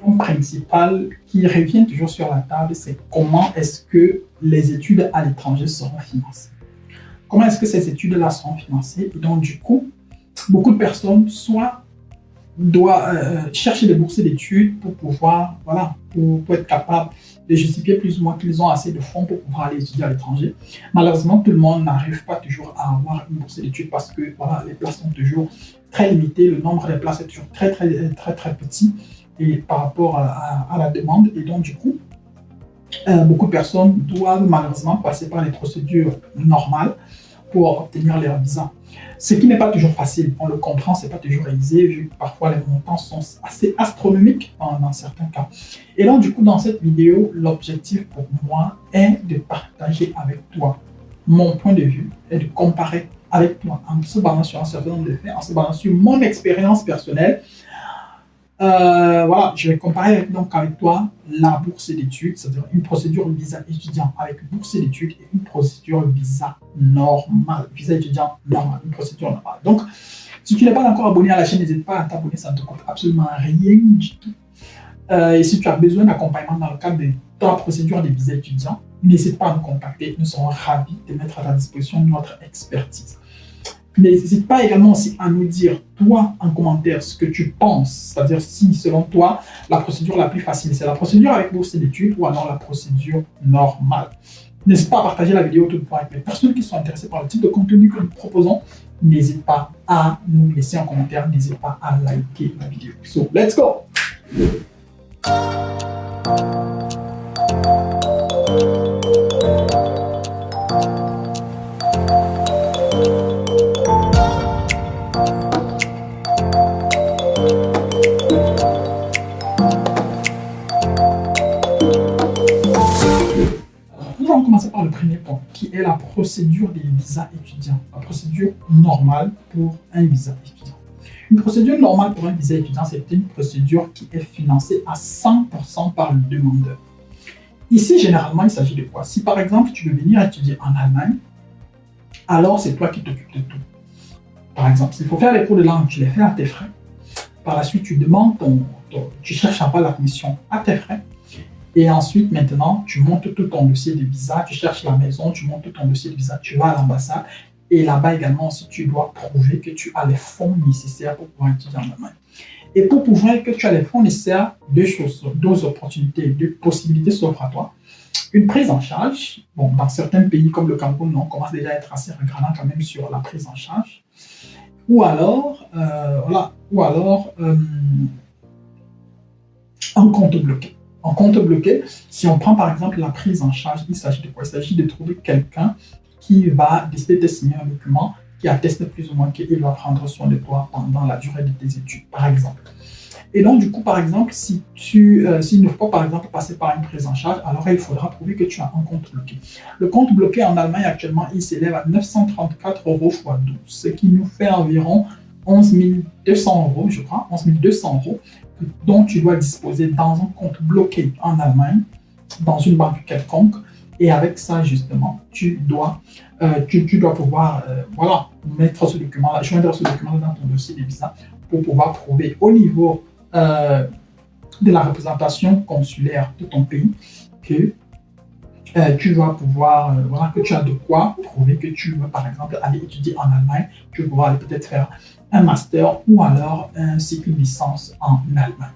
question principale qui revient toujours sur la table, c'est comment est-ce que les études à l'étranger seront financées? Comment est-ce que ces études-là seront financées? Et donc, du coup, beaucoup de personnes soit doivent chercher des bourses d'études pour pouvoir, voilà, pour être capable de justifier plus ou moins qu'ils ont assez de fonds pour pouvoir aller étudier à l'étranger. Malheureusement, tout le monde n'arrive pas toujours à avoir une bourse d'études parce que voilà, les places sont toujours très limitées, le nombre de places est toujours très petit et par rapport à la demande. Et donc, du coup, beaucoup de personnes doivent malheureusement passer par les procédures normales pour obtenir leur visa. Ce qui n'est pas toujours facile, on le comprend, c'est pas toujours aisé, vu que parfois les montants sont assez astronomiques dans certains cas. Et donc, du coup, dans cette vidéo, l'objectif pour moi est de partager avec toi mon point de vue et de comparer avec toi en se basant sur un certain nombre de faits, en se basant sur mon expérience personnelle. Voilà, je vais comparer donc avec toi la bourse d'études, c'est-à-dire une procédure visa étudiant avec une bourse d'études et une procédure visa normale, visa étudiant normal, une procédure normale. Donc, si tu n'es pas encore abonné à la chaîne, n'hésite pas à t'abonner, ça ne te coûte absolument rien du tout. Et si tu as besoin d'accompagnement dans le cadre de ta procédure de visa étudiant, n'hésite pas à nous contacter, nous serons ravis de mettre à ta disposition notre expertise. N'hésite pas également aussi à nous dire, toi, en commentaire, ce que tu penses. C'est-à-dire si, selon toi, la procédure la plus facile, c'est la procédure avec bourse d'études ou alors la procédure normale. N'hésite pas à partager la vidéo toutefois avec les personnes qui sont intéressées par le type de contenu que nous proposons. N'hésite pas à nous laisser un commentaire. N'hésite pas à liker la vidéo. So, let's go! Nous allons commencer par le premier point, qui est la procédure des visas étudiants. La procédure normale pour un visa étudiant. Une procédure normale pour un visa étudiant, c'est une procédure qui est financée à 100% par le demandeur. Ici, généralement, il s'agit de quoi? Si par exemple, tu veux venir étudier en Allemagne, alors c'est toi qui t'occupes de tout. Par exemple, s'il faut faire les cours de langue, tu les fais à tes frais. Par la suite, tu demandes tu cherches à avoir l'admission à tes frais. Et ensuite, maintenant, tu montes tout ton dossier de visa, tu cherches la maison, tu montes tout ton dossier de visa, tu vas à l'ambassade. Et là-bas également aussi, tu dois prouver que tu as les fonds nécessaires pour pouvoir étudier en Allemagne. Et pour prouver que tu as les fonds nécessaires, deux opportunités, deux possibilités s'offrent à toi. Une prise en charge. Bon, dans certains pays comme le Cameroun, on commence déjà à être assez regardant quand même sur la prise en charge. Ou alors, un compte bloqué. En compte bloqué, si on prend par exemple la prise en charge, il s'agit de quoi? Il s'agit de trouver quelqu'un qui va décider de signer un document qui atteste plus ou moins qu'il va prendre soin de toi pendant la durée de tes études, par exemple. Et donc, du coup, par exemple, s'il ne faut pas, par exemple, passer par une prise en charge, alors il faudra prouver que tu as un compte bloqué. Le compte bloqué en Allemagne, actuellement, il s'élève à 934 € x 12, ce qui nous fait environ 11 200 €, je crois, 11 200 € dont tu dois disposer dans un compte bloqué en Allemagne, dans une banque quelconque. Et avec ça, justement, tu dois pouvoir mettre ce document-là, joindre ce document dans ton dossier de visa pour pouvoir prouver au niveau de la représentation consulaire de ton pays que tu dois pouvoir, que tu as de quoi prouver que tu veux, par exemple, aller étudier en Allemagne, tu veux pouvoir aller peut-être faire un master ou alors un cycle de licence en Allemagne.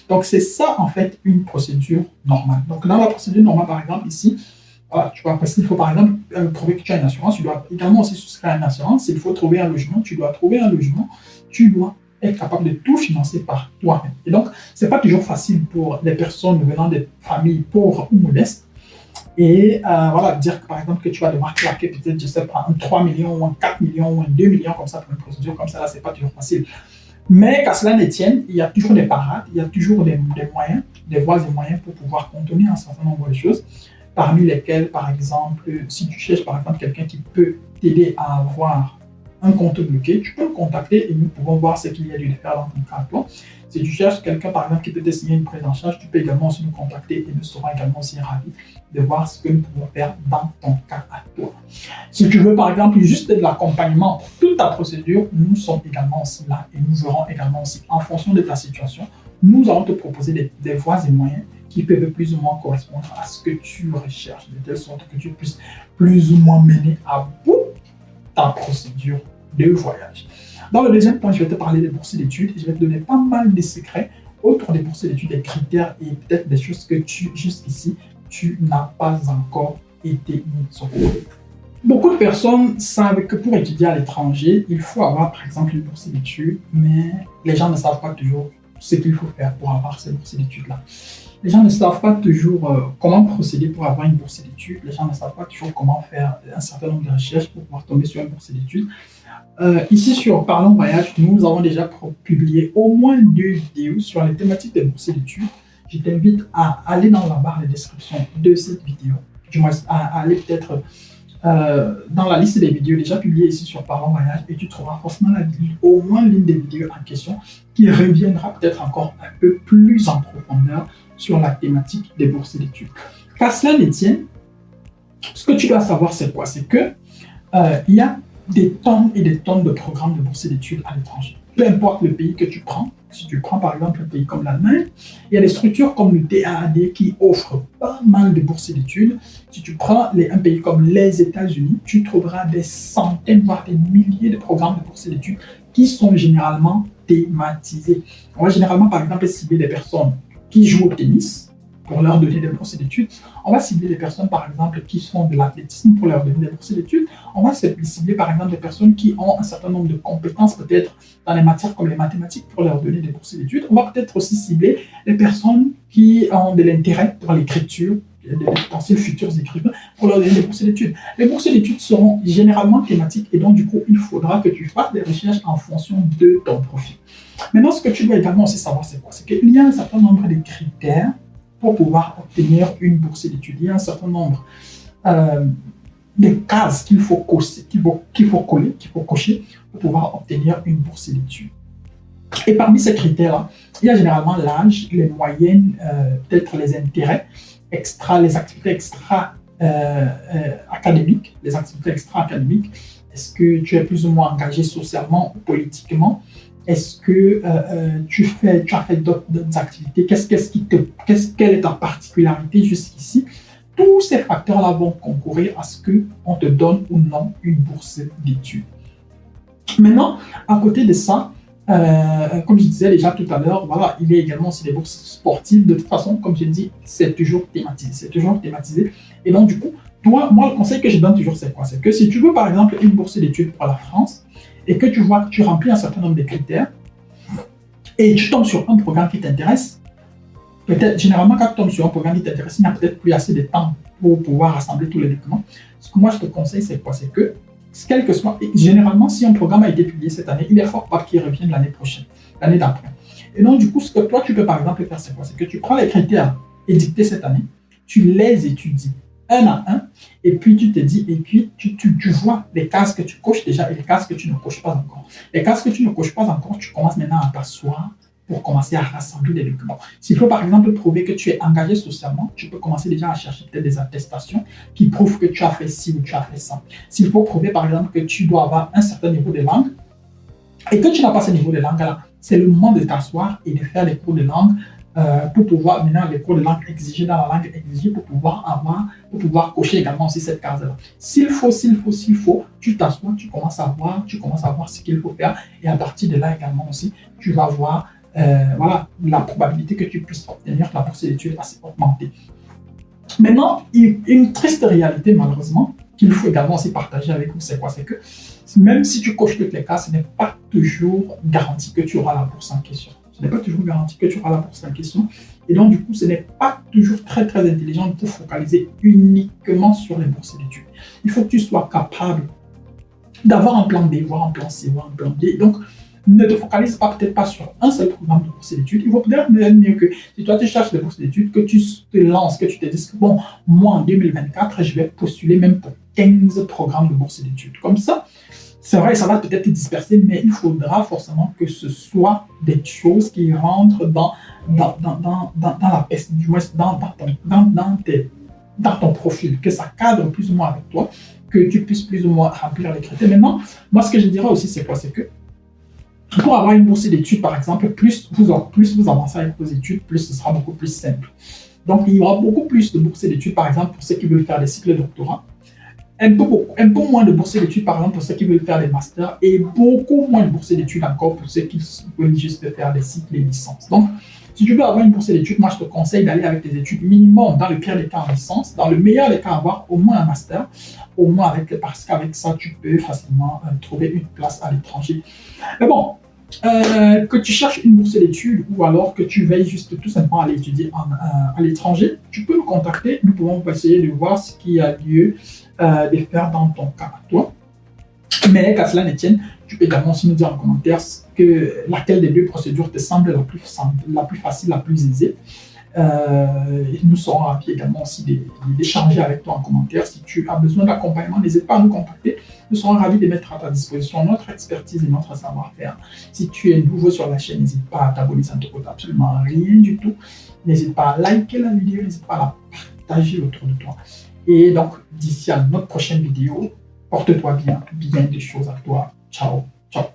Donc, c'est ça, en fait, une procédure normale. Donc, dans la procédure normale, par exemple, ici, il faut, par exemple, prouver que tu as une assurance, tu dois également aussi souscrire à une assurance. S'il faut trouver un logement, tu dois trouver un logement, tu dois être capable de tout financer par toi-même. Et donc, ce n'est pas toujours facile pour les personnes venant des familles pauvres ou modestes. Et dire que, par exemple, que tu vas devoir claquer peut-être, je sais pas, un 3 millions ou un 4 millions ou un 2 millions comme ça pour une procédure comme ça, là, c'est pas toujours facile. Mais qu'à cela ne tienne, il y a toujours des parades, il y a toujours des moyens, des voies et moyens pour pouvoir contenir un certain nombre de choses, parmi lesquelles, par exemple, si tu cherches, par exemple, quelqu'un qui peut t'aider à avoir un compte bloqué, tu peux me contacter et nous pouvons voir ce qu'il y a de faire dans ton cas. Toi. Si tu cherches quelqu'un, par exemple, qui peut te signer une prise en charge, tu peux également aussi nous contacter et nous serons également aussi ravis de voir ce que nous pouvons faire dans ton cas à toi. Si tu veux, par exemple, juste de l'accompagnement pour toute ta procédure, nous sommes également aussi là et nous verrons également aussi, en fonction de ta situation, nous allons te proposer des voies et moyens qui peuvent plus ou moins correspondre à ce que tu recherches, de telle sorte que tu puisses plus ou moins mener à bout ta procédure de voyage. Dans le deuxième point, je vais te parler des bourses d'études et je vais te donner pas mal de secrets autour des bourses d'études, des critères et peut-être des choses que jusqu'ici, tu n'as pas encore été mis sur le côté. Beaucoup de personnes savent que pour étudier à l'étranger, il faut avoir par exemple une bourse d'études, mais les gens ne savent pas toujours ce qu'il faut faire pour avoir cette bourse d'études-là. Les gens ne savent pas toujours comment procéder pour avoir une bourse d'études. Les gens ne savent pas toujours comment faire un certain nombre de recherches pour pouvoir tomber sur une bourse d'études. Ici sur Parlons Voyage, nous avons déjà publié au moins 2 vidéos sur les thématiques des bourses d'études. Je t'invite à aller dans la barre de description de cette vidéo, du moins à aller peut-être dans la liste des vidéos déjà publiées ici sur Parlons Voyage et tu trouveras forcément au moins l'une des vidéos en question qui reviendra peut-être encore un peu plus en profondeur sur la thématique des bourses d'études. Qu'à cela ne tienne, ce que tu dois savoir, c'est quoi? C'est que il y a des tonnes et des tonnes de programmes de bourses d'études à l'étranger. Peu importe le pays que tu prends, si tu prends par exemple un pays comme l'Allemagne, il y a des structures comme le DAAD qui offrent pas mal de bourses d'études. Si tu prends un pays comme les États-Unis, tu trouveras des centaines, voire des milliers de programmes de bourses d'études qui sont généralement thématisés. On va généralement par exemple cibler des personnes qui jouent au tennis pour leur donner des bourses d'études. On va cibler des personnes, par exemple, qui font de l'athlétisme pour leur donner des bourses d'études. On va cibler, par exemple, des personnes qui ont un certain nombre de compétences, peut-être dans les matières comme les mathématiques, pour leur donner des bourses d'études. On va peut-être aussi cibler les personnes qui ont de l'intérêt pour l'écriture, des potentiels futurs écrivains, pour leur donner des bourses d'études. Les bourses d'études seront généralement thématiques et donc, du coup, il faudra que tu fasses des recherches en fonction de ton profil. Maintenant, ce que tu dois également aussi savoir, c'est quoi? C'est qu'il y a un certain nombre de critères pour pouvoir obtenir une bourse d'études. Il y a un certain nombre de cases qu'il faut cocher pour pouvoir obtenir une bourse d'études. Et parmi ces critères-là, il y a généralement l'âge, les moyennes, peut-être les intérêts, les activités extra-académiques, Est-ce que tu es plus ou moins engagé socialement ou politiquement? Est-ce que tu as fait d'autres activités? Quelle est ta particularité jusqu'ici? Tous ces facteurs-là vont concourir à ce qu'on te donne ou non une bourse d'études. Maintenant, à côté de ça, comme je disais déjà tout à l'heure, voilà, il y a également aussi des bourses sportives. De toute façon, comme je dis, c'est toujours thématisé. Et donc, du coup, moi, le conseil que je donne toujours, c'est quoi? C'est que si tu veux, par exemple, une bourse d'études pour la France, et que tu vois que tu remplis un certain nombre de critères, et tu tombes sur un programme qui t'intéresse, peut-être, généralement, quand tu tombes sur un programme qui t'intéresse, il n'y a peut-être plus assez de temps pour pouvoir rassembler tous les documents. Ce que moi, je te conseille, c'est quoi? C'est que, quel que soit, généralement, si un programme a été publié cette année, il est fort probable qu'il revienne l'année prochaine, l'année d'après. Et donc, du coup, ce que toi, tu peux, par exemple, faire, c'est quoi? C'est que tu prends les critères édictés cette année, tu les étudies un à un, et puis tu te dis, et puis tu vois les cases que tu coches déjà et les cases que tu ne coches pas encore. Les cases que tu ne coches pas encore, tu commences maintenant à t'asseoir pour commencer à rassembler les documents. S'il faut par exemple prouver que tu es engagé socialement, tu peux commencer déjà à chercher peut-être des attestations qui prouvent que tu as fait ci ou tu as fait ça. S'il faut prouver par exemple que tu dois avoir un certain niveau de langue et que tu n'as pas ce niveau de langue-là, c'est le moment de t'asseoir et de faire les cours de langue pour pouvoir, maintenant, les cours de langue exigés dans la langue exigée pour pouvoir cocher également aussi cette case-là. S'il faut, tu t'assois, tu commences à voir ce qu'il faut faire et à partir de là également aussi, tu vas voir voilà, la probabilité que tu puisses obtenir la bourse d'études assez augmentée. Maintenant, une triste réalité malheureusement qu'il faut également aussi partager avec vous, c'est quoi? C'est que même si tu coches toutes les cases, ce n'est pas toujours garanti que tu auras la bourse en question. Ce n'est pas toujours garanti que tu auras la bourse en question. Et donc, du coup, ce n'est pas toujours très, très intelligent de te focaliser uniquement sur les bourses d'études. Il faut que tu sois capable d'avoir un plan B, voire un plan C, voire un plan D. Donc, ne te focalise peut-être pas sur un seul programme de bourse d'études. Il vaut peut-être mieux que si toi, tu cherches des bourses d'études, que tu te lances, que tu te dises que bon, moi, en 2024, je vais postuler même pour 15 programmes de bourse d'études. Comme ça, c'est vrai, ça va peut-être te disperser, mais il faudra forcément que ce soit des choses qui rentrent dans la peste, du moins dans ton profil, que ça cadre plus ou moins avec toi, que tu puisses plus ou moins remplir les critères. Maintenant, moi, ce que je dirais aussi, c'est quoi? C'est que Pour avoir une bourse d'études, par exemple, plus vous avancez avec vos études, plus ce sera beaucoup plus simple. Donc, il y aura beaucoup plus de bourses d'études, par exemple, pour ceux qui veulent faire des cycles doctorats. Un peu moins de bourses d'études, par exemple, pour ceux qui veulent faire des masters, et beaucoup moins de bourses d'études encore pour ceux qui veulent juste faire des cycles et licences. Donc, si tu veux avoir une bourse d'études, moi, je te conseille d'aller avec des études minimum, dans le pire des cas en licence, dans le meilleur des cas, avoir au moins un master, parce qu'avec ça, tu peux facilement trouver une place à l'étranger. Mais bon, que tu cherches une bourse d'études ou alors que tu veilles juste tout simplement à aller étudier à l'étranger, tu peux nous contacter. Nous pouvons essayer de voir ce qui a lieu de faire dans ton cas à toi. Mais qu'à cela ne tienne, tu peux également aussi nous dire en commentaire laquelle des deux procédures te semble la plus facile, la plus aisée. Nous serons ravis également aussi d'échanger avec toi en commentaire. Si tu as besoin d'accompagnement, n'hésite pas à nous contacter. Nous serons ravis de mettre à ta disposition notre expertise et notre savoir-faire. Si tu es nouveau sur la chaîne, n'hésite pas à t'abonner, ça ne te coûte absolument rien du tout. N'hésite pas à liker la vidéo, n'hésite pas à la partager autour de toi. Et donc, d'ici à notre prochaine vidéo, porte-toi bien, bien des choses à toi. Ciao, ciao.